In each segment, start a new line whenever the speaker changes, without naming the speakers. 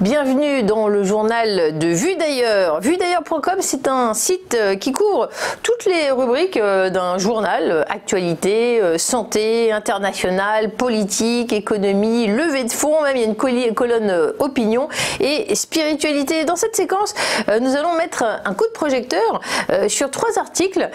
Bienvenue dans le journal de Vue d'ailleurs. Vuedailleurs.com, c'est un site qui couvre toutes les rubriques d'un journal, actualité, santé, internationale, politique, économie, levée de fonds, même il y a une colonne opinion et spiritualité. Dans cette séquence, nous allons mettre un coup de projecteur sur 3 articles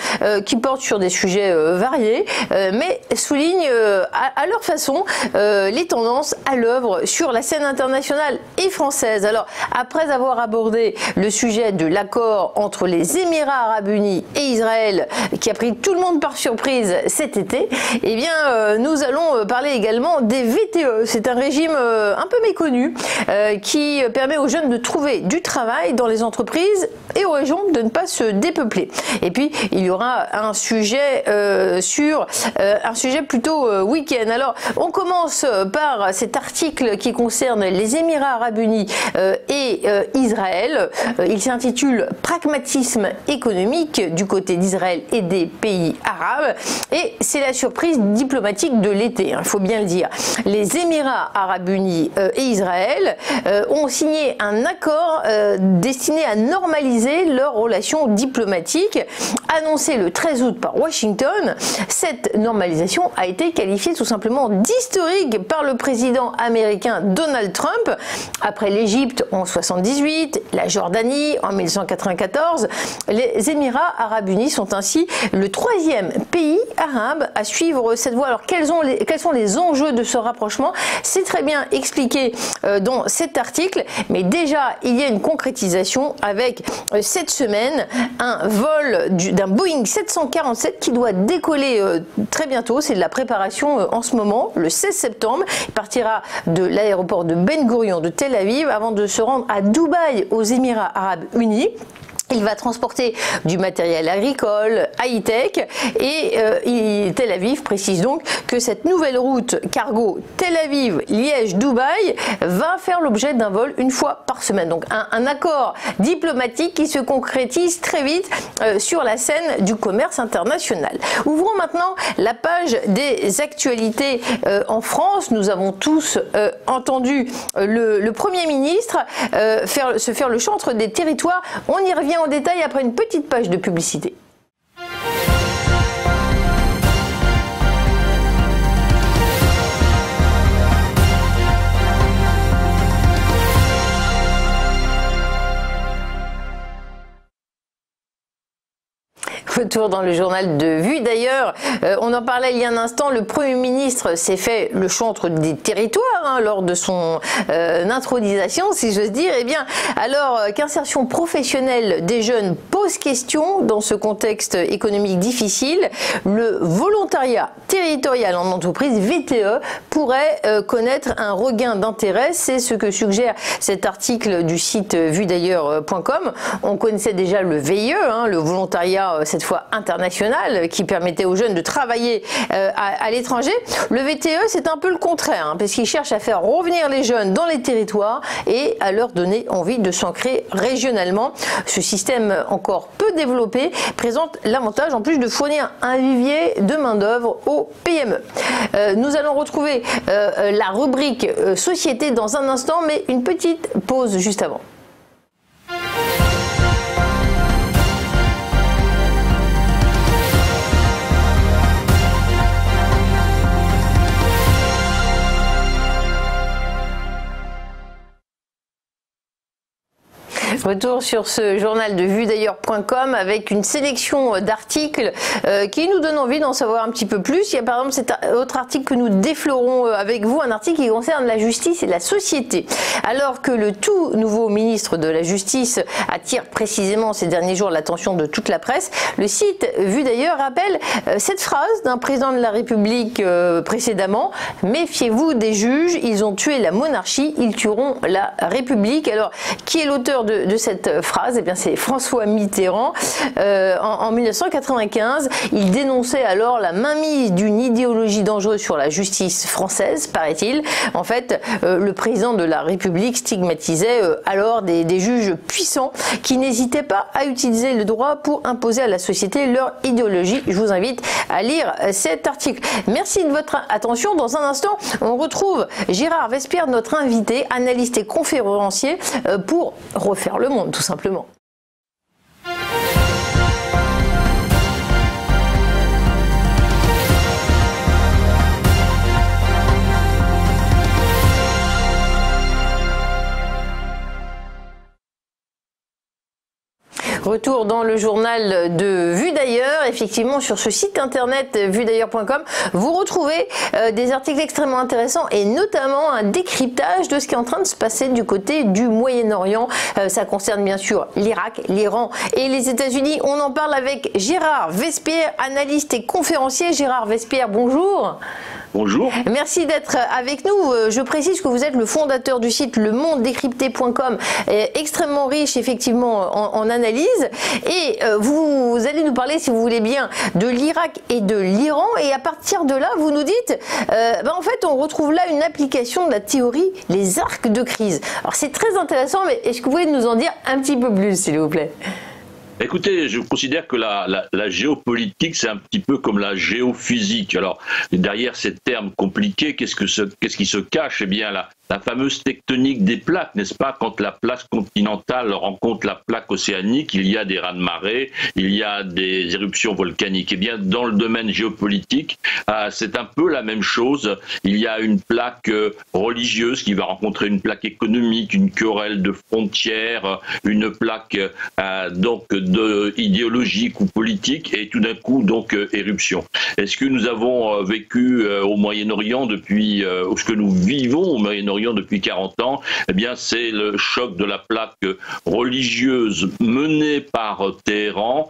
qui portent sur des sujets variés, mais soulignent à leur façon les tendances à l'œuvre sur la scène internationale et française. Alors, après avoir abordé le sujet de l'accord entre les Émirats Arabes Unis et Israël, qui a pris tout le monde par surprise cet été, eh bien, nous allons parler également des VTE. C'est un régime un peu méconnu qui permet aux jeunes de trouver du travail dans les entreprises et aux régions de ne pas se dépeupler. Et puis, il y aura un sujet un sujet plutôt week-end. Alors, on commence par cet article qui concerne les Émirats Arabes Unis et Israël. Il s'intitule « Pragmatisme économique du côté d'Israël et des pays arabes ». Et c'est la surprise diplomatique de l'été, il faut bien le dire. Les Émirats Arabes Unis et Israël ont signé un accord destiné à normaliser leurs relations diplomatiques. Annoncé le 13 août par Washington, cette normalisation a été qualifiée tout simplement d'historique par le président américain Donald Trump. Après l'Égypte en 1978, la Jordanie en 1994, les Émirats Arabes Unis sont ainsi le 3e pays arabe à suivre cette voie. Alors quels sont les enjeux de ce rapprochement? C'est très bien expliqué dans cet article, mais déjà il y a une concrétisation avec cette semaine un vol d'un Boeing 747 qui doit décoller très bientôt. C'est de la préparation en ce moment, le 16 septembre. Il partira de l'aéroport de Ben Gurion de Tel Aviv avant de se rendre à Dubaï aux Émirats Arabes Unis. Il va transporter du matériel agricole, high-tech et Tel Aviv précise donc que cette nouvelle route cargo Tel Aviv-Liège-Dubaï va faire l'objet d'un vol une fois par semaine. Donc un accord diplomatique qui se concrétise très vite sur la scène du commerce international. Ouvrons maintenant la page des actualités en France. Nous avons tous entendu le Premier ministre se faire le chantre des territoires. On y revient en détail après une petite page de publicité. Retour dans le journal de Vue d'ailleurs. On en parlait il y a un instant, le Premier ministre s'est fait le chantre des territoires lors de son intronisation, si j'ose dire. Eh bien, alors qu'insertion professionnelle des jeunes pose question dans ce contexte économique difficile, le volontariat territorial en entreprise, VTE, pourrait connaître un regain d'intérêt. C'est ce que suggère cet article du site vuedailleurs.com. On connaissait déjà le VIE, le volontariat cette fois international, qui permettait aux jeunes de travailler à l'étranger. Le VTE, c'est un peu le contraire, parce qu'il cherche à faire revenir les jeunes dans les territoires et à leur donner envie de s'ancrer régionalement. Ce système encore peu développé présente l'avantage en plus de fournir un vivier de main-d'œuvre aux PME. Nous allons retrouver la rubrique société dans un instant, mais une petite pause juste avant. Retour sur ce journal de vuedailleurs.com avec une sélection d'articles qui nous donne envie d'en savoir un petit peu plus. Il y a par exemple cet autre article que nous déflorons avec vous, un article qui concerne la justice et la société. Alors que le tout nouveau ministre de la Justice attire précisément ces derniers jours l'attention de toute la presse, le site Vue d'ailleurs rappelle cette phrase d'un président de la République précédemment: « Méfiez-vous des juges, ils ont tué la monarchie, ils tueront la République ». Alors, qui est l'auteur de de cette phrase, eh bien c'est François Mitterrand. En 1995, il dénonçait alors la mainmise d'une idéologie dangereuse sur la justice française, paraît-il. En fait, le président de la République stigmatisait alors des juges puissants qui n'hésitaient pas à utiliser le droit pour imposer à la société leur idéologie. Je vous invite à lire cet article. Merci de votre attention. Dans un instant, on retrouve Gérard Vespierre, notre invité, analyste et conférencier, pour refaire le monde, tout simplement. Retour dans le journal de Vue d'ailleurs. Effectivement, sur ce site internet vuedailleurs.com, vous retrouvez des articles extrêmement intéressants et notamment un décryptage de ce qui est en train de se passer du côté du Moyen-Orient. Ça concerne bien sûr l'Irak, l'Iran et les États-Unis. On en parle avec Gérard Vespierre, analyste et conférencier. Gérard Vespierre, bonjour.
Bonjour.
Merci d'être avec nous. Je précise que vous êtes le fondateur du site lemondedécrypté.com, extrêmement riche effectivement en analyse. Et vous allez nous parler, si vous voulez bien, de l'Irak et de l'Iran. Et à partir de là, vous nous dites, en fait, on retrouve là une application de la théorie, les arcs de crise. Alors c'est très intéressant, mais est-ce que vous pouvez nous en dire un petit peu plus, s'il vous plaît ?
Écoutez, je considère que la géopolitique, c'est un petit peu comme la géophysique. Alors, derrière ces termes compliqués, qu'est-ce qui se cache ? Eh bien, la fameuse tectonique des plaques, n'est-ce pas? Quand la plaque continentale rencontre la plaque océanique, il y a des raz-de-marée, il y a des éruptions volcaniques. Eh bien, dans le domaine géopolitique, c'est un peu la même chose. Il y a une plaque religieuse qui va rencontrer une plaque économique, une querelle de frontières, une plaque donc idéologique ou politique, et tout d'un coup, donc, éruption. Est-ce que nous avons vécu au Moyen-Orient depuis, ou ce que nous vivons au Moyen-Orient depuis 40 ans, eh bien, c'est le choc de la plaque religieuse menée par Téhéran,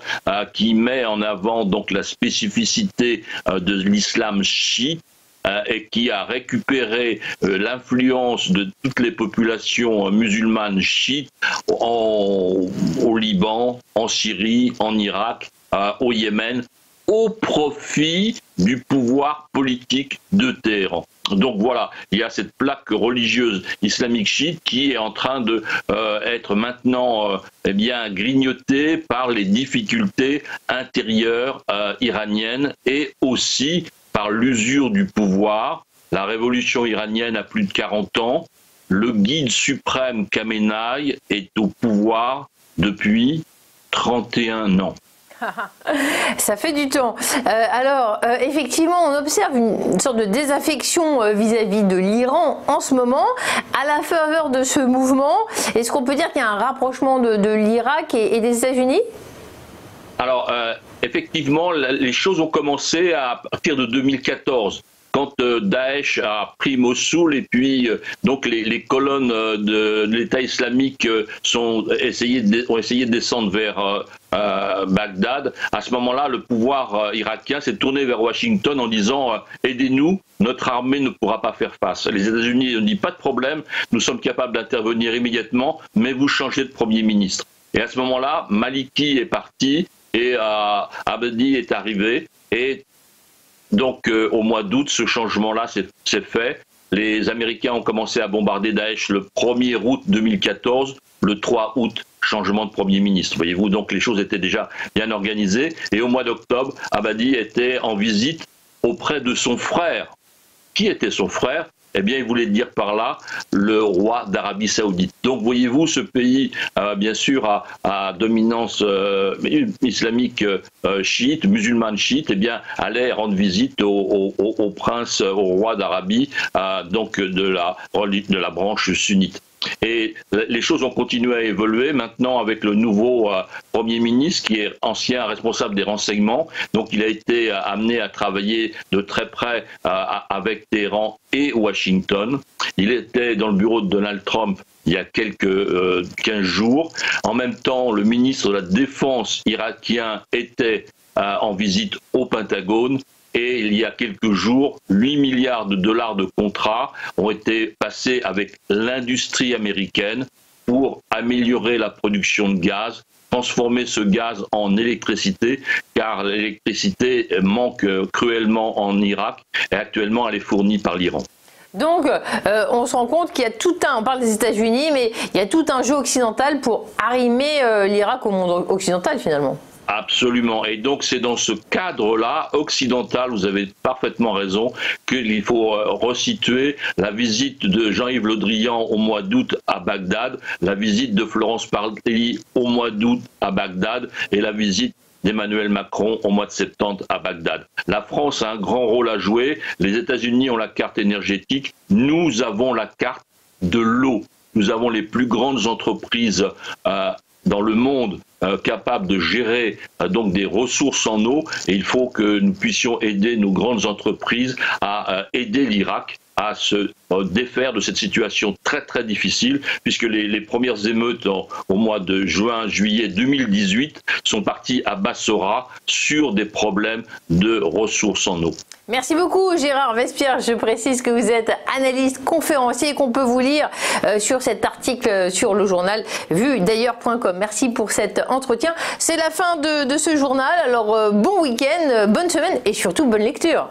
qui met en avant donc la spécificité de l'islam chiite, et qui a récupéré l'influence de toutes les populations musulmanes chiites au Liban, en Syrie, en Irak, au Yémen, au profit du pouvoir politique de Téhéran. Donc voilà, il y a cette plaque religieuse islamique chiite qui est en train de être maintenant grignotée par les difficultés intérieures iraniennes et aussi par l'usure du pouvoir. La révolution iranienne a plus de 40 ans. Le guide suprême Khamenei est au pouvoir depuis 31 ans.
Ça fait du temps. Alors, effectivement, on observe une sorte de désaffection vis-à-vis de l'Iran en ce moment. À la faveur de ce mouvement, est-ce qu'on peut dire qu'il y a un rapprochement de l'Irak et des États-Unis ?
Alors, effectivement, les choses ont commencé à partir de 2014. Quand Daesh a pris Mossoul et puis donc les colonnes de l'État islamique ont essayé de descendre vers Bagdad, à ce moment-là, le pouvoir irakien s'est tourné vers Washington en disant aidez-nous, notre armée ne pourra pas faire face. Les États-Unis ont dit pas de problème, nous sommes capables d'intervenir immédiatement, mais vous changez de Premier ministre. Et à ce moment-là, Maliki est parti et Abadi est arrivé et donc, au mois d'août, ce changement-là s'est fait. Les Américains ont commencé à bombarder Daesh le 1er août 2014. Le 3 août, changement de Premier ministre. Voyez-vous, donc les choses étaient déjà bien organisées. Et au mois d'octobre, Abadi était en visite auprès de son frère. Qui était son frère ? Eh bien, il voulait dire par là le roi d'Arabie Saoudite. Donc, voyez-vous, ce pays, bien sûr, à dominance islamique chiite, musulmane chiite, eh bien, allait rendre visite au prince, au roi d'Arabie, donc de la branche sunnite. Et les choses ont continué à évoluer maintenant avec le nouveau Premier ministre qui est ancien responsable des renseignements. Donc il a été amené à travailler de très près avec Téhéran et Washington. Il était dans le bureau de Donald Trump il y a quelques 15 jours. En même temps, le ministre de la Défense irakien était en visite au Pentagone. Et il y a quelques jours, 8 milliards de dollars de contrats ont été passés avec l'industrie américaine pour améliorer la production de gaz, transformer ce gaz en électricité, car l'électricité manque cruellement en Irak et actuellement elle est fournie par l'Iran.
Donc, on se rend compte qu'il y a on parle des États-Unis, mais il y a tout un jeu occidental pour arrimer l'Irak au monde occidental finalement.
Absolument. Et donc, c'est dans ce cadre-là, occidental, vous avez parfaitement raison, qu'il faut resituer la visite de Jean-Yves Le Drian au mois d'août à Bagdad, la visite de Florence Parly au mois d'août à Bagdad et la visite d'Emmanuel Macron au mois de septembre à Bagdad. La France a un grand rôle à jouer, les États-Unis ont la carte énergétique, nous avons la carte de l'eau. Nous avons les plus grandes entreprises dans le monde capables de gérer donc des ressources en eau, et il faut que nous puissions aider nos grandes entreprises à aider l'Irak à se défaire de cette situation très très difficile, puisque les premières émeutes au mois de juillet 2018 sont parties à Bassora sur des problèmes de ressources en eau.
Merci beaucoup Gérard Vespierre, je précise que vous êtes analyste, conférencier et qu'on peut vous lire sur cet article sur le journal vudailleurs.com. Merci pour cet entretien. C'est la fin de ce journal, alors bon week-end, bonne semaine et surtout bonne lecture.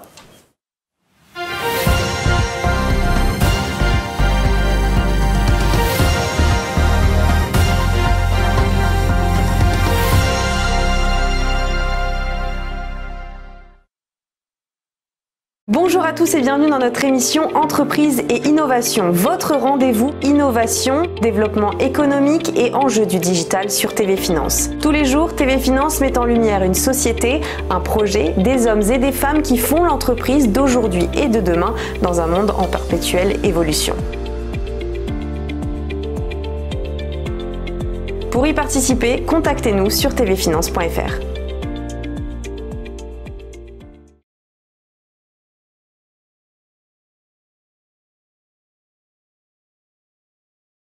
Bonjour à tous et bienvenue dans notre émission Entreprise et Innovation, votre rendez-vous innovation, développement économique et enjeux du digital sur TV Finance. Tous les jours, TV Finance met en lumière une société, un projet, des hommes et des femmes qui font l'entreprise d'aujourd'hui et de demain dans un monde en perpétuelle évolution. Pour y participer, contactez-nous sur tvfinance.fr.